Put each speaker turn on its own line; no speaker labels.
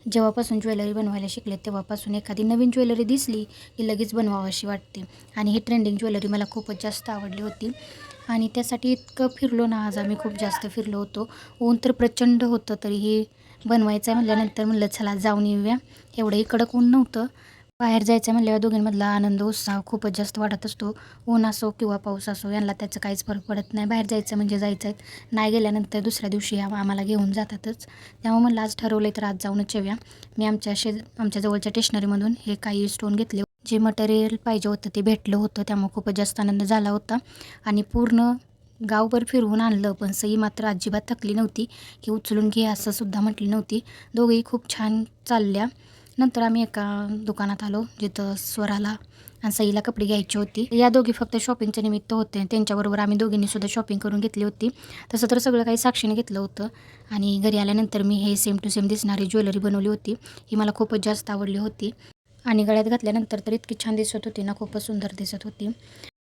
जेव्हापासून ज्वेलरी बनवायला शिकले तेव्हापासून एखादी नवीन ज्वेलरी दिसली की लगेच बनवावीशी वाटते. आणि ही ट्रेंडिंग ज्वेलरी मला खूपच जास्त आवडली होती आणि त्यासाठी इतकं फिरलो ना, आज आम्ही खूप जास्त फिरलो होतो. ऊन तर प्रचंड होतं, तरीही बनवायचं आहे म्हटल्यानंतर म्हणलं चला जाऊन येऊया. एवढंही कडक ऊन नव्हतं. बाहेर जायचं म्हणल्यावर दोघींमधला आनंद उत्साह खूपच जास्त वाढत असतो. ऊन असो किंवा पाऊस असो, यांना त्याचं काहीच फरक पडत नाही. बाहेर जायचं म्हणजे जायचं आहे. नाही गेल्यानंतर दुसऱ्या दिवशी आम्हाला घेऊन जातातच. त्यामुळे म्हणलं आज ठरवलं तर आज जाऊनच येऊया. मी आमच्या जवळच्या स्टेशनरीमधून हे काही स्टोन घेतले. जे मटेरियल पाहिजे होतं ते भेटलं होतं, त्यामुळे खूपच जास्त आनंद झाला होता. आणि पूर्ण गावभर फिरवून आणलं, पण सई मात्र अजिबात थकली नव्हती की उचलून घे असं सुद्धा म्हटली नव्हती. दोघंही खूप छान चालल्या. नंतर आम्ही एका दुकानात आलो जिथं स्वराला आणि सईला कपडे घ्यायची होती. या दोघी फक्त शॉपिंगचं निमित्त होते, त्यांच्याबरोबर आम्ही दोघींनी सुद्धा शॉपिंग करून घेतली होती. तसं तर सगळं काही साक्षीने घेतलं होतं. आणि घरी आल्यानंतर मी हे सेम टू सेम दिसणारी ज्वेलरी बनवली होती. ही मला खूपच जास्त आवडली होती आणि गळ्यात घातल्यानंतर तर इतकी छान दिसत होती ना, खूपच सुंदर दिसत होती.